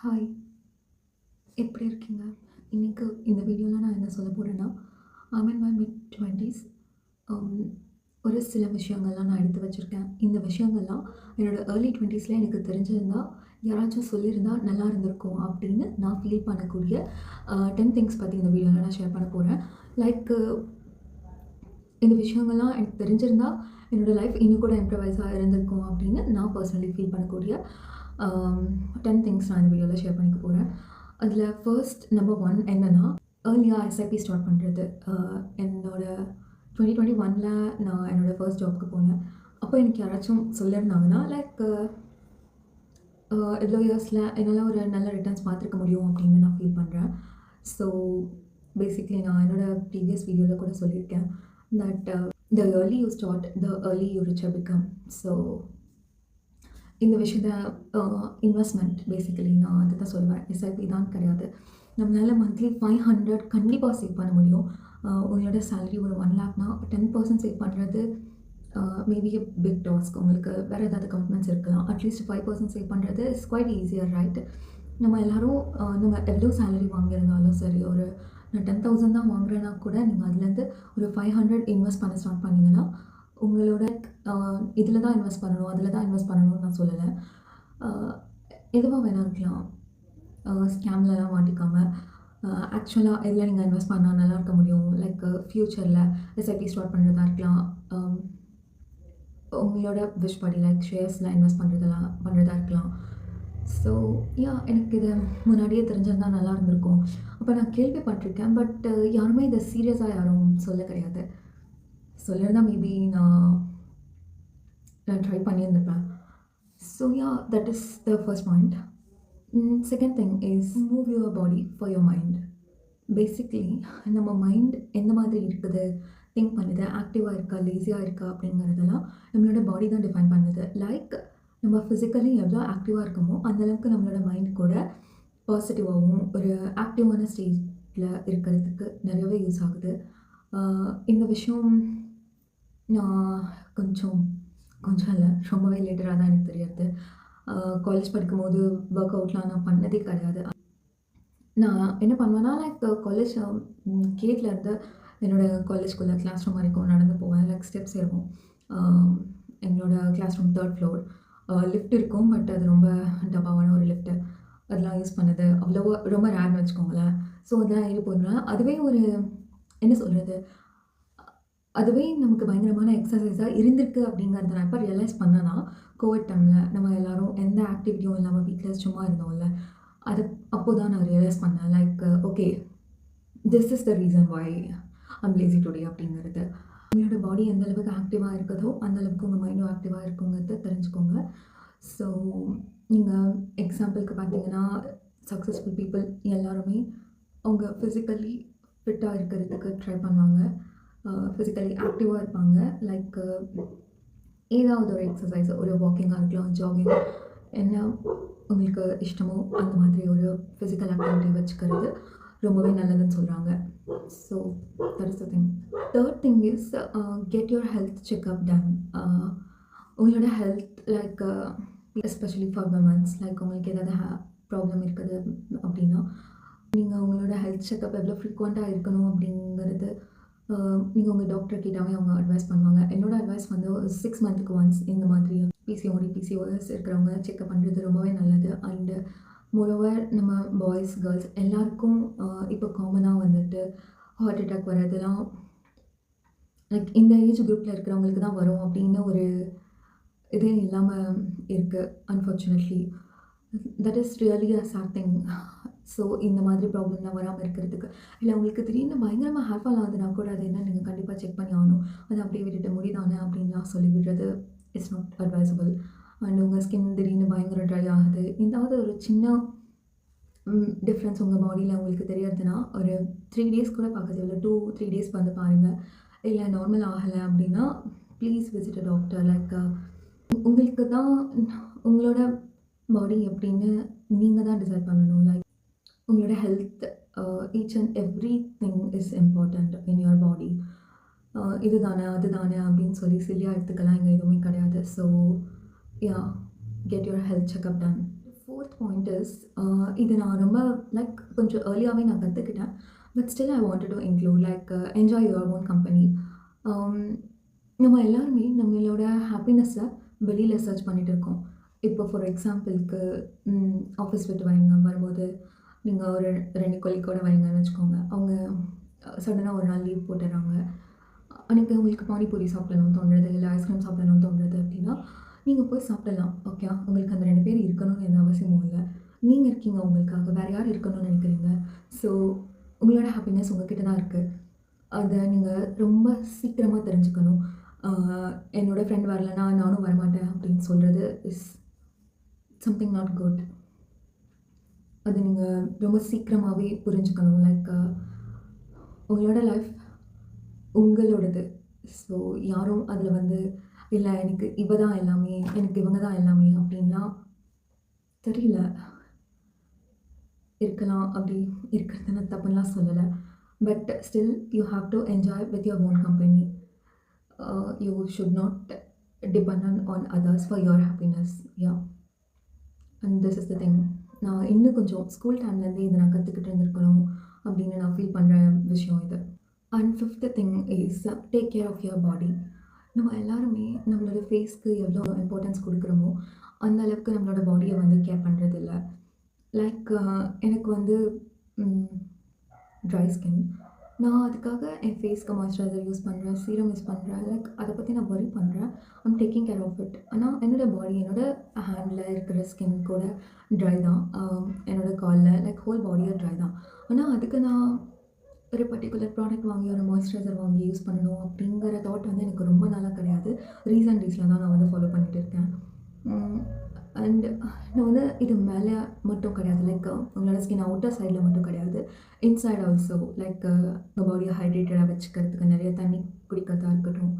Hi, எப்படி இருக்கீங்க? இன்னைக்கு இந்த வீடியோல நான் என்ன சொல்ல போறேன்னா, ஐம் இன் மை மிட் 20ஸ். அம் ஒரு சில விஷயங்கள்லாம் நான் எடுத்து வச்சிருக்கேன். இந்த விஷயங்கள்லாம் என்னோட ஏர்லி 20ஸ்ல எனக்கு தெரிஞ்சிருந்தா, யாராச்சும் சொல்லியிருந்தா நல்லா இருந்திருக்கும் அப்படின்னு நான் ஃபீல் பண்ணக்கூடிய 10 திங்ஸ் பத்தி இந்த வீடியோல நான் ஷேர் பண்ண போறேன். லைக் இந்த விஷயங்கள்லாம் எனக்கு தெரிஞ்சிருந்தா, என்னோட லைஃப் இன்னும் கூட இம்ப்ரவைஸா இருந்திருக்கும் அப்படின்னு நான் பர்சனலி ஃபீல் பண்ணக்கூடிய 10 திங்ஸ் நான் இந்த வீடியோல ஷேர் பண்ணிக்க போறேன். அதில ஃபர்ஸ்ட் நம்பர் 1 என்னன்னா, ஏர்லியா எஸ்ஐபி ஸ்டார்ட் பண்ணுறது. என்னோட 2021ல நான் என்னோட ஃபர்ஸ்ட் ஜாப்க்கு போனேன். அப்போ எனக்கு யாராச்சும் சொல்லியிருந்தாங்கன்னா, லைக் இவ்வளோ இயர்ஸில என்னால் ஒரு நல்ல ரிட்டர்ன்ஸ் பார்த்துருக்க முடியும் அப்படின்னு நான் ஃபீல் பண்ணுறேன். ஸோ பேசிக்லி நான் என்னோட ப்ரீவியஸ் வீடியோல கூட சொல்லியிருக்கேன் that the early you start the early you richer become. So இந்த விஷயத்த இன்வெஸ்ட்மெண்ட் பேசிக்கலி நான் அதை தான் சொல்லுவேன். எஸ்ஐபி தான் கிடையாது. நம்மளால மந்த்லி 500 கண்டிப்பாக சேவ் பண்ண முடியும். உங்களோட சேலரி ஒரு 1,00,000னா 10% சேவ் பண்ணுறது மேபி எ பிக் டாஸ்க். உங்களுக்கு வேறு ஏதாவது கமிட்மெண்ட்ஸ் இருக்கலாம். அட்லீஸ்ட் 5% சேவ் பண்ணுறது இஸ் குவைட் ஈஸியர், ரைட்? நம்ம எல்லோரும் நம்ம எவ்வளோ சேலரி வாங்கியிருந்தாலும் சரி, ஒரு நான் 10,000 தான் வாங்குறேன்னா கூட நீங்கள் அதுலேருந்து ஒரு 500 இன்வெஸ்ட் பண்ண ஸ்டார்ட் பண்ணிங்கன்னா, உங்களோட இதில் தான் இன்வெஸ்ட் பண்ணணும், அதில் தான் இன்வெஸ்ட் பண்ணணும்னு நான் சொல்லலை. எதுவாக வேணா இருக்கலாம். ஸ்கேம்லலாம் மாட்டிக்காம ஆக்சுவலாக எதில் நீங்கள் இன்வெஸ்ட் பண்ணால் நல்லா இருக்க முடியும். லைக் ஃப்யூச்சரில் எஸ்ஐபி ஸ்டார்ட் பண்ணுறதா இருக்கலாம். உங்களோட விஷ் படி லைக் ஷேர்ஸில் இன்வெஸ்ட் பண்ணுறதா இருக்கலாம். ஸோ எனக்கு இது முன்னாடியே தெரிஞ்சிருந்தால் நல்லா இருந்திருக்கும். அப்போ நான் கேள்விப்பட்டிருக்கேன். பட் யாருமே இதை சீரியஸாக யாரும் சொல்ல கிடையாது. சொல்லியிருந்தால் மேபி நான் ட்ரை பண்ணியிருந்திருப்பேன். So that is the first point. Second thing is move your body for your mind. Basically நம்ம மைண்ட் எந்த மாதிரி இருக்குது, திங்க் பண்ணுது, ஆக்டிவாக இருக்கா, லேசியாக இருக்கா அப்படிங்கிறதெல்லாம் நம்மளோட பாடி தான் டிஃபைன் பண்ணுது. லைக் நம்ம ஃபிசிக்கலி எவ்வளோ ஆக்டிவாக இருக்கோமோ அந்தளவுக்கு நம்மளோட மைண்ட் கூட பாசிட்டிவாகவும் ஒரு ஆக்டிவான ஸ்டேஜில் இருக்கிறதுக்கு நிறையவே யூஸ் ஆகுது. இந்த விஷயம் நான் கொஞ்சம் இல்லை, ரொம்பவே லேட்டராக தான் எனக்கு தெரியாது. காலேஜ் படிக்கும்போது ஒர்க் அவுட்லாம் நான் பண்ணதே கிடையாது. நான் என்ன பண்ணுவேன்னா, லைக் காலேஜ் கேட்லேருந்து என்னோடய காலேஜ்குள்ளே கிளாஸ் ரூம் வரைக்கும் நடந்து போவேன். லைக் ஸ்டெப்ஸ் இருக்கும். எங்களோட classroom 3rd floor. Lift இருக்கும். பட் அது ரொம்ப டப்பாவான ஒரு லிஃப்ட்டு. அதெல்லாம் யூஸ் பண்ணது அவ்வளோவா ரொம்ப ரேர்னு வச்சுக்கோங்களேன். ஸோ அதெல்லாம் ஏறி போகிறதுனால அதுவே ஒரு என்ன சொல்கிறது, அதுவே நமக்கு பயங்கரமான எக்ஸசைஸாக இருந்திருக்கு அப்படிங்கிறத நான் எப்போ ரியலைஸ் பண்ணேன்னா, கோவிட் டைமில் நம்ம எல்லோரும் எந்த ஆக்டிவிட்டியும் இல்லாமல் வீட்டில் சும்மா இருந்தோம்ல, அது அப்போ தான் நான் ரியலைஸ் பண்ணேன். Like okay, this is the reason why I'm lazy today அப்படிங்கிறது. உங்களோட பாடி எந்த அளவுக்கு ஆக்டிவாக இருக்குதோ அந்தளவுக்கு உங்கள் மைண்டும் ஆக்டிவாக இருக்குங்கிறத தெரிஞ்சுக்கோங்க. ஸோ நீங்கள் எக்ஸாம்பிளுக்கு பார்த்தீங்கன்னா, சக்ஸஸ்ஃபுல் பீப்புள் எல்லாருமே அவங்க ஃபிசிக்கலி ஃபிட்டாக இருக்கிறதுக்கு ட்ரை பண்ணுவாங்க. ஃபிசிக்கலி ஆக்டிவாக இருப்பாங்க. லைக் ஏதாவது ஒரு எக்ஸசைஸ், ஒரு வாக்கிங்காக இருக்கலாம், ஜாகிங், என்ன உங்களுக்கு இஷ்டமோ அந்த மாதிரி ஒரு ஃபிசிக்கல் ஆக்டிவிட்டி வச்சுக்கிறது ரொம்பவே நல்லதுன்னு சொல்கிறாங்க. So that is the thing. Third thing is get your health checkup done. உங்களோட health like especially for womens, like உங்களுக்கு ஏதாவது ப்ராப்ளம் இருக்குது அப்படின்னா, நீங்கள் உங்களோட ஹெல்த் செக்அப் எவ்வளோ ஃப்ரீக்வெண்ட்டாக இருக்கணும் அப்படிங்கிறது நீங்கள் உங்கள் டாக்டர் கேட்டாவே அவங்க அட்வைஸ் பண்ணுவாங்க. என்னோடய அட்வைஸ் வந்து 6 மந்த்துக்கு ஒன்ஸ் இந்த மாதிரி பிசிஓஎஸ் இருக்கிறவங்க செக்அப் பண்ணுறது ரொம்பவே நல்லது. அண்டு மோரோவர் நம்ம பாய்ஸ், கேர்ள்ஸ் எல்லாருக்கும் இப்போ காமனாக வந்துட்டு ஹார்ட் அட்டாக் வரதெல்லாம் லைக் இந்த ஏஜ் குரூப்பில் இருக்கிறவங்களுக்கு தான் வரும் அப்படின்னு ஒரு இதே இல்லாமல் இருக்குது. Unfortunately that is really a sad thing. So இந்த மாதிரி ப்ராப்ளம்லாம் வராமல் இருக்கிறதுக்கு, இல்லை உங்களுக்கு திடீர்னு பயங்கரமாக ஹேர் ஃபால் ஆகுதுன்னா கூட அது என்ன நீங்கள் கண்டிப்பாக செக் பண்ணி ஆகணும். அதை அப்படியே விட்டுட்டு முடிதானே அப்படின்லாம் சொல்லி விடுறது இட்ஸ் நாட் அட்வைசபிள். அண்ட் உங்கள் ஸ்கின் திடீர்னு பயங்கர ட்ரை ஆகுது, ஏதாவது ஒரு சின்ன டிஃப்ரென்ஸ் உங்கள் பாடியில் உங்களுக்கு தெரியறதுன்னா ஒரு 3 டேஸ் கூட பார்க்க இல்லை, 2-3 டேஸ் வந்து பாருங்கள். இல்லை நார்மல் ஆகலை அப்படின்னா please visit a doctor. Like உங்களுக்கு தான் உங்களோட பாடி எப்படின்னு நீங்கள் தான் டிசைட் பண்ணணும். லைக் உங்களோட health, each and every thing is important in your body. இது தானே அது தானே அப்படின்னு சொல்லி சில்லியாக எடுத்துக்கலாம் இங்கே எதுவுமே கிடையாது. So get your health checkup done. 4th fourth point is இது நான் ரொம்ப கொஞ்சம் ஏர்லியாகவே நான் கற்றுக்கிட்டேன். But still I wanted to include enjoy your own company. நம்ம எல்லாருமே நம்மளோட ஹாப்பினஸ்ஸை வெளியில் சர்ச் பண்ணிகிட்டு இருக்கோம். இப்போ ஃபார் எக்ஸாம்பிளுக்கு ஆஃபீஸ் விட்டு வரும்போது நீங்கள் ஒரு 2 கொலீக்கோட வரீங்கன்னு வச்சுக்கோங்க. அவங்க சடனாக ஒரு நாள் லீவ் போட்டுடுறாங்க. அன்றைக்கி உங்களுக்கு பானிபூரி சாப்பிடணும்னு தோன்றுறது, இல்லை ஐஸ்கிரீம் சாப்பிடணும்னு தோன்றுறது அப்படின்னா நீங்கள் போய் சாப்பிடலாம். ஓகே, உங்களுக்கு அந்த 2 பேர் இருக்கணும்னு எந்த அவசியமும் இல்லை. நீங்கள் இருக்கீங்க, உங்களுக்காக வேறு யார் இருக்கணும்னு நினைக்கிறீங்க? ஸோ உங்களோட ஹாப்பினஸ் உங்கள்கிட்ட தான் இருக்குது. அதை நீங்கள் ரொம்ப சீக்கிரமாக தெரிஞ்சுக்கணும். என்னோடய ஃப்ரெண்ட் வரலன்னா நானும் வரமாட்டேன் அப்படின்னு சொல்கிறது இஸ் சம்திங் நாட் குட். அது நீங்கள் ரொம்ப சீக்கிரமாகவே புரிஞ்சுக்கணும். உங்களோட லைஃப் உங்களோடது. ஸோ யாரும் அதில் இல்லை எனக்கு இவ தான் எல்லாமே, எனக்கு இவங்க தான் எல்லாமே அப்படின்லாம் தெரியல. இருக்கலாம், அப்படி இருக்கிறது நான் தப்புலாம் சொல்லலை. But still you have to enjoy with your own company. You should not depend on others for your happiness. Yeah, and this is the thing. நான் இன்னும் கொஞ்சம் ஸ்கூல் டைம்லேருந்தே இதை நான் கற்றுக்கிட்டு இருந்திருக்கணும் அப்படின்னு நான் ஃபீல் பண்ணுற விஷயம் இது. And fifth thing is take care of your body. நம்ம எல்லாருமே நம்மளோட ஃபேஸ்க்கு எவ்வளோ இம்பார்ட்டன்ஸ் கொடுக்குறோமோ அந்த அளவுக்கு நம்மளோட பாடியை கேர் பண்ணுறதில்ல. எனக்கு ட்ரை ஸ்கின். நான் அதுக்காக என் ஃபேஸ்க்கு மாய்ஸ்சரைசர் யூஸ் பண்ணுறேன், சீரம் யூஸ் பண்ணுறேன். அதை பற்றி நான் வரி பண்ணுறேன். I'm taking care of it. ஆனால் என்னோடய பாடி, என்னோடய ஹேண்டில் இருக்கிற ஸ்கின் கூட ட்ரை தான். என்னோடய காலில் ஹோல் பாடியாக ட்ரை தான். ஆனால் அதுக்கு நான் ஒரு பர்டிகுலர் ப்ராடக்ட் வாங்கி ஒரு மாய்ஸ்சரைசர் வாங்கி யூஸ் பண்ணணும் அப்படிங்கிற தாட் எனக்கு ரொம்ப நாளாக கிடையாது. ரீசன்ட் டேஸில் தான் நான் ஃபாலோ பண்ணிகிட்டு இருக்கேன். அண்ட் நான் இது மேலே மட்டும் கிடையாது, உங்களோட ஸ்கின் அவுட்டர் சைடில் மட்டும் கிடையாது, இன்சைட் ஆல்சோ. உங்கள் பாடியை ஹைட்ரேட்டடாக வச்சுக்கிறதுக்கு நிறைய தண்ணி குடிக்கிறதா இருக்கட்டும்,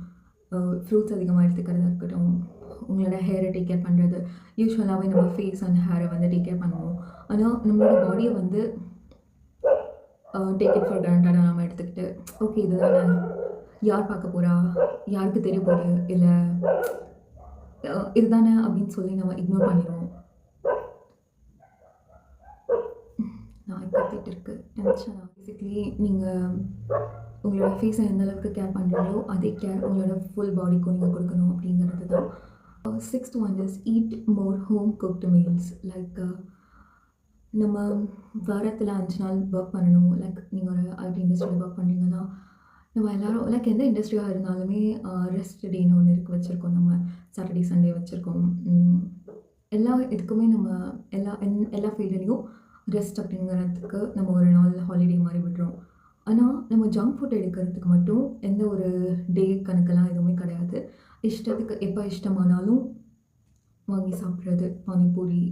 ஃப்ரூட்ஸ் அதிகமாக எடுத்துக்கிறதா இருக்கட்டும், உங்களோட ஹேரை டேக் கேர் பண்ணுறது. யூஸ்வலாகவே நம்ம ஃபேஸ் அண்ட் ஹேரை டேக் கேர் பண்ணுவோம். ஆனால் நம்மளோட பாடியை டேக் இட் ஃபார் கிராண்டடாக நம்ம எடுத்துக்கிட்டு, ஓகே இதுதானே, யார் பார்க்க போகிறா, யாருக்கு தெரிய போகுது, இல்லை இதுதானே அப்படின்னு சொல்லி நம்ம இக்னோர் பண்ணிடுவோம். நான் கத்திட்டு இருக்கு நினச்சேன். பேசிக்கலி நீங்கள் உங்களோட ஃபேஸை எந்த அளவுக்கு கேர் பண்ணுறீங்களோ அதே கேர் உங்களோட ஃபுல் பாடிக்கும் நீங்கள் கொடுக்கணும் அப்படிங்கிறது தான். 6th one is eat more home cooked meals. நம்ம வாரத்தில் 5 நாள் ஒர்க் பண்ணணும். நீங்கள் ஒரு ஐடி இண்டஸ்ட்ரியில் ஒர்க் பண்ணுறீங்கன்னா நம்ம எல்லோரும் எந்த இண்டஸ்ட்ரியாக இருந்தாலுமே ரெஸ்ட் டேன்னு ஒன்று வச்சுருக்கோம். நம்ம சாட்டர்டே சண்டே வச்சுருக்கோம். எல்லா இதுக்குமே நம்ம எல்லா ஃபீல்டுலேயும் ரெஸ்ட் அப்படிங்கிறதுக்கு நம்ம ஒரு நாள் ஹாலிடே மாதிரி விடுறோம். ஆனால் நம்ம ஜங்க் ஃபுட் எடுக்கிறதுக்கு மட்டும் எந்த ஒரு டே கணக்கெல்லாம் எதுவுமே கிடையாது. இஷ்டத்துக்கு எப்போ இஷ்டமானாலும் வாங்கி சாப்பிட்றது, பானிபூரி,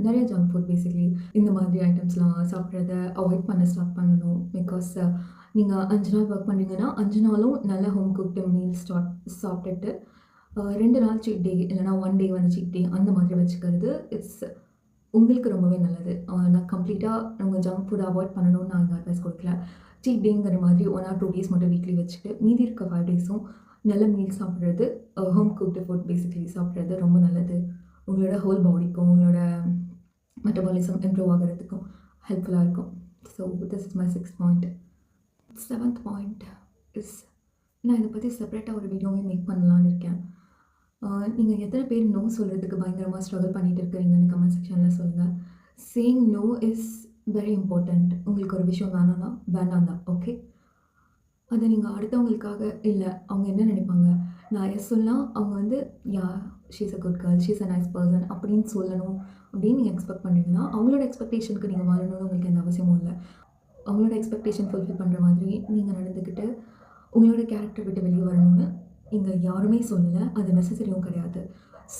நிறைய ஜங்க் ஃபுட் பேசிக்கலி இந்த மாதிரி ஐட்டம்ஸ்லாம் சாப்பிட்றத அவாய்ட் பண்ண ஸ்டார்ட் பண்ணணும். பிகாஸ் நீங்கள் 5 நாள் ஒர்க் பண்ணுறீங்கன்னா 5 நாளும் நல்ல ஹோம் குக்டு மீல் சாப்பிட்டுட்டு 2 நாள் சீட் டே இல்லைனா 1 டே சீட் டே அந்த மாதிரி வச்சுக்கிறது உங்களுக்கு ரொம்பவே நல்லது. நான் கம்ப்ளீட்டாக உங்கள் ஜங்க் ஃபுட் அவாய்ட் பண்ணணும்னு நான் இங்கே அட்வைஸ் கொடுக்கல. சீட் டேங்கிற மாதிரி 1 or 2 days மட்டும் வீக்லி வச்சுட்டு மீதி இருக்க 5 days நல்ல மீல் சாப்பிட்றது, ஹோம் குக்டு ஃபுட் பேசிக்கலி சாப்பிட்றது ரொம்ப நல்லது. உங்களோட ஹோல் பாடிக்கும் உங்களோட மெட்டபாலிசம் இம்ப்ரூவ் ஆகிறதுக்கும் ஹெல்ப்ஃபுல்லாக இருக்கும். So this is my 6th point. 7th point is நான் இதை பற்றி செப்பரேட்டாக ஒரு வீடியோவே மேக் பண்ணலான்னு இருக்கேன். நீங்கள் எத்தனை பேர் நோ சொல்கிறதுக்கு பயங்கரமாக ஸ்ட்ரகிள் பண்ணிகிட்டு இருக்கிறீங்கன்னு கமெண்ட் செக்ஷனில் சொல்லுங்கள். Saying no is very important. உங்களுக்கு ஒரு விஷயம் வேணாம்னா வேண்டாம் தான், ஓகே. அதை நீங்கள் அடுத்தவங்களுக்காக இல்லை அவங்க என்ன நினைப்பாங்க, நான் எஸ் சொன்னால் அவங்க yeah she's a good girl, she's a nice person அப்படின்னு சொல்லணும் அப்படின்னு நீங்கள் எக்ஸ்பெக்ட் பண்ணுறீங்கன்னா அவங்களோட எக்ஸ்பெக்டேஷனுக்கு நீங்கள் வரணும்னு உங்களுக்கு எந்த அவசியமும் இல்லை. அவங்களோட எக்ஸ்பெக்டேஷன் ஃபுல்ஃபில் பண்ணுற மாதிரி நீங்கள் நடந்துக்கிட்டு உங்களோட கேரக்டர் விட்டு வெளியே வரணும்னு இங்கே யாருமே சொல்லலை. அது நெசசரியும் கிடையாது.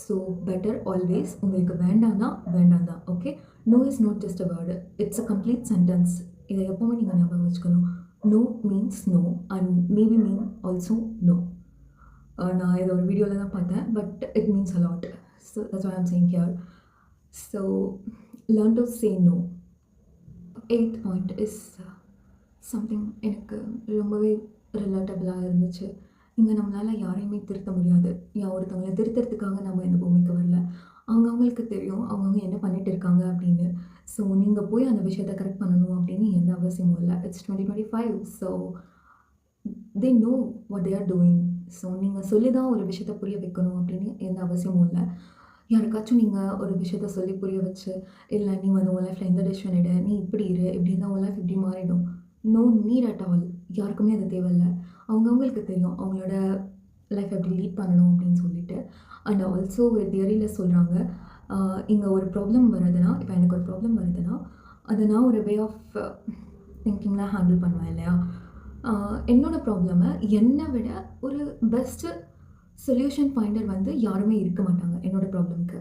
ஸோ பெட்டர் ஆல்வேஸ் உங்களுக்கு வேண்டாம்னா வேண்டாம் தான், okay. No is not just a word, it's a complete sentence. இதை எப்போவுமே நீங்கள் ஞாபகம் வச்சுக்கணும். No means no and maybe mean also no. நான் இதை ஒரு வீடியோவில் தான் பார்த்தேன், but it means a lot. So that's what I am saying here. So learn to say no. 8th point is something எனக்கு ரொம்பவே ரிலேட்டபிளாக இருந்துச்சு. இங்கே நம்மளால் யாரையுமே திருத்த முடியாது. ஒருத்தவங்களை திருத்துறதுக்காக நம்ம இந்த பூமிக்கு வரல. அவங்கவங்களுக்கு தெரியும் அவங்கவங்க என்ன பண்ணிட்டு இருக்காங்க அப்படின்னு. ஸோ நீங்கள் போய் அந்த விஷயத்த கரெக்ட் பண்ணணும் அப்படின்னு எந்த அவசியமும் இல்லை. It's 2025. So they know what they are doing. So நீங்கள் சொல்லி தான் ஒரு விஷயத்த புரிய வைக்கணும் அப்படின்னு எந்த அவசியமும் இல்லை. யாருக்காச்சும் நீங்கள் ஒரு விஷயத்த சொல்லி புரிய வச்சு, இல்லை நீ வந்து உன் லைஃப்பில் எந்த டெசிஷன் எடு, நீ இப்படி இரு, இப்படி இருந்தால் உன் லைஃப் இப்படி மாறிடும். No need at all. யாருக்குமே அது தேவையில்ல. அவங்கவங்களுக்கு தெரியும் அவங்களோட லைஃப் எப்படி லீட் பண்ணணும் அப்படின்னு சொல்லிட்டு. அண்ட் ஆல்சோ ஒரு தியரியில் சொல்கிறாங்க, இங்கே ஒரு ப்ராப்ளம் வருதுன்னா, இப்போ எனக்கு ஒரு ப்ராப்ளம் வருதுன்னா, அதை நான் ஒரு வே ஆஃப் திங்கிங்கில் ஹேண்டில் பண்ணுவேன் இல்லையா? என்னோட ப்ராப்ளமை என்னை விட ஒரு பெஸ்ட்டு சொல்யூஷன் ஃபைண்டர் வந்து யாருமே இருக்க மாட்டாங்க என்னோட ப்ராப்ளம்க்கு.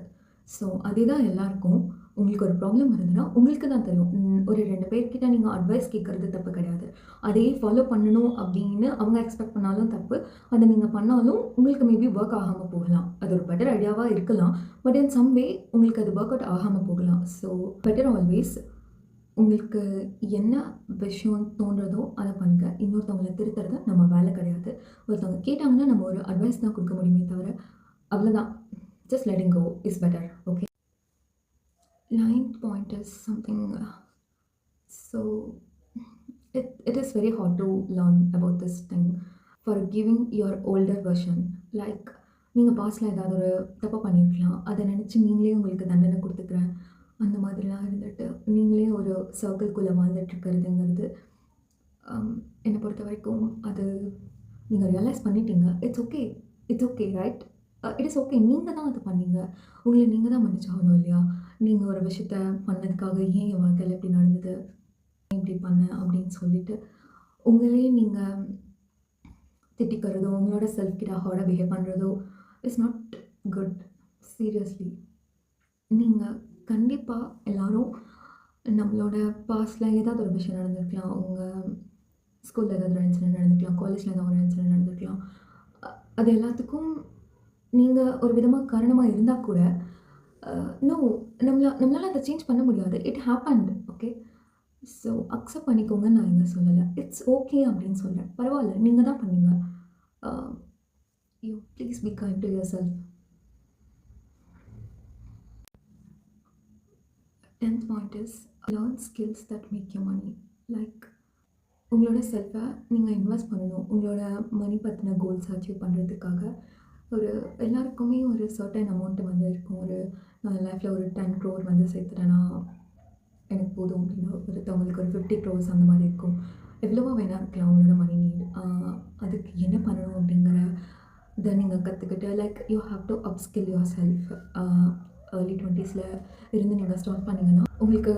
ஸோ அதே தான் எல்லாருக்கும். உங்களுக்கு ஒரு ப்ராப்ளம் வருதுன்னா உங்களுக்கு தான் தெரியும். ஒரு 2 பேர்கிட்ட நீங்கள் அட்வைஸ் கேட்குறது தப்பு கிடையாது. அதையே ஃபாலோ பண்ணணும் அப்படின்னு அவங்க எக்ஸ்பெக்ட் பண்ணாலும் தப்பு. அதை நீங்கள் பண்ணாலும் உங்களுக்கு மேபி ஒர்க் ஆகாமல் போகலாம். அது ஒரு பெட்டர் ஐடியாவாக இருக்கலாம். பட் இன் சம் வே உங்களுக்கு அது ஒர்க் அவுட் ஆகாமல் போகலாம். ஸோ பெட்டர் ஆல்வேஸ் உங்களுக்கு என்ன விஷயம் தோன்றதோ அதை பண்ணுங்க. இன்னொருத்தவங்கள திருத்துறது நம்ம வேலை கிடையாது. ஒருத்தவங்க கேட்டாங்கன்னா நம்ம ஒரு அட்வைஸ் தான் கொடுக்க முடியுமே தவிர, அவ்வளோதான். Just letting go is better. Okay. 9th point is something, so it is very hard to learn about this thing. Forgiving your older version. Like நீங்கள் பாஸ்டில் ஏதாவது ஒரு தப்பு பண்ணியிருக்கலாம். அதை நினச்சி நீங்களே உங்களுக்கு தண்டனை கொடுத்துக்கிறேன் அந்த மாதிரிலாம் இருந்துட்டு நீங்களே ஒரு சர்க்கிள்குள்ளே வாழ்ந்துட்டுருக்கிறதுங்கிறது என்னை பொறுத்த வரைக்கும் அது நீங்கள் ரியலைஸ் பண்ணிட்டீங்க. It's okay. It's okay, right? It is okay. நீங்கள் தான் அது பண்ணீங்க. உங்களை நீங்கள் தான் மன்னிச்சாகணும் இல்லையா? நீங்கள் ஒரு விஷயத்த பண்ணதுக்காக ஏன் என் வாழ்க்கையில் எப்படி நடந்தது, இப்படி பண்ணேன் அப்படின்னு சொல்லிட்டு உங்களே நீங்கள் திட்டிக்கிறதோ உங்களோட செல்ஃப் கிட்ட ஹார்டாக பிஹேவ் பண்ணுறதோ இட்ஸ் நாட் குட். சீரியஸ்லி. நீங்கள் கண்டிப்பாக எல்லோரும் நம்மளோட பாஸ்டில் ஏதாவது ஒரு விஷயம் நடந்திருக்கலாம். உங்கள் ஸ்கூலில் ஏதாவது ஒரு இன்சிடென்ட் நடந்திருக்கலாம், காலேஜில் ஏதாவது ஒரு இன்சிடென்ட் நடந்திருக்கலாம். அது எல்லாத்துக்கும் நீங்கள் ஒரு விதமாக காரணமாக இருந்தால் கூட நோ, நம்மளால் அதை சேஞ்ச் பண்ண முடியாது. It happened. Okay. So accept பண்ணிக்கோங்கன்னு நான் இங்கே சொல்லலை. இட்ஸ் ஓகே அப்படின்னு சொல்கிறேன். பரவாயில்ல, நீங்கள் தான் பண்ணீங்க. You please be kind to your self. 10th point is learn skills that make you money. Like உங்களோட செல்ஃபை நீங்கள் இன்வெஸ்ட் பண்ணணும். உங்களோட மணி பற்றின கோல்ஸ் அச்சீவ் பண்ணுறதுக்காக ஒரு எல்லாருக்குமே ஒரு சர்டன் அமௌண்ட்டு வந்து இருக்கும். நான் லைஃப்பில் ஒரு 10 crore வந்து சேர்த்துட்டேன்னா எனக்கு போதும் அப்படின்னா, ஒருத்தவங்களுக்கு ஒரு 50 crores அந்த மாதிரி இருக்கும். எவ்வளவோ வேணா இருக்கலாம் உங்களோட மணி நீட். அதுக்கு என்ன பண்ணணும் அப்படிங்கிற இதை நீங்கள் கற்றுக்கிட்டு, like you have to upskill your self. Early 20s இருந்து நீங்கள் ஸ்டார்ட் பண்ணிங்கன்னா உங்களுக்கு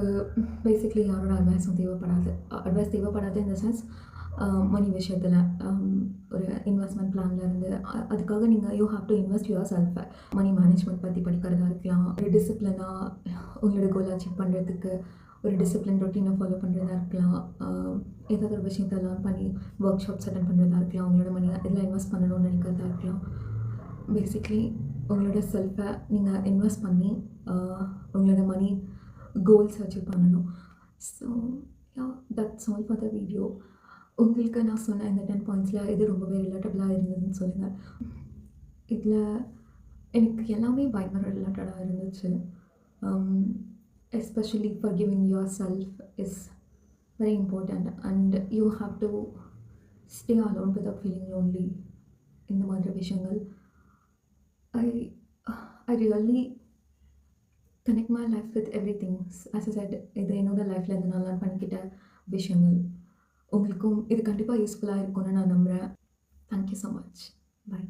பேசிக்லி யாரோட அட்வைஸும் தேவைப்படாது. அட்வைஸ் தேவைப்படாது இந்த சென்ஸ் மணி விஷயத்தில். ஒரு இன்வெஸ்ட்மெண்ட் பிளானில் இருந்து அதுக்காக நீங்கள் you have to invest yourself. Money management பற்றி படிக்கிறதா இருக்கலாம், ஒரு டிசிப்ளினாக உங்களோட கோல் அச்சீவ் பண்ணுறதுக்கு ஒரு டிசிப்ளின் ரொட்டீனை ஃபாலோ பண்ணுறதா இருக்கலாம், ஏதாவது ஒரு விஷயத்தை லேர்ன் பண்ணி ஒர்க் ஷாப்ஸ் அட்டன் பண்ணுறதா இருக்கலாம், உங்களோட மணி இதெல்லாம் இன்வெஸ்ட் பண்ணணும்னு நினைக்கிறதா இருக்கலாம். பேசிக்லி உங்களோட செல்ஃபை நீங்கள் இன்வெஸ்ட் பண்ணி உங்களோட மணி கோல்ஸ் அச்சீவ் பண்ணணும். So that's all for the video. உங்களுக்கு நான் சொன்ன இந்த 10 பாயிண்ட்ஸில் இது ரொம்பவே ரிலேட்டபிளாக இருந்ததுன்னு சொல்லுங்கள். இதில் எனக்கு எல்லாமே பயங்கர ரிலேட்டடாக இருந்துச்சு. Especially forgiving yourself is very important and you have to stay alone without feeling lonely. இந்த மாதிரி விஷயங்கள் I really connect my life with everything. As I said, இது என்னோட லைஃப்பில் இருந்து நான் லேர்ன் பண்ணிக்கிட்ட விஷயங்கள். உங்களுக்கும் இது கண்டிப்பாக யூஸ்ஃபுல்லாக இருக்கும்னு நான் நம்புகிறேன். Thank you so much. பாய்.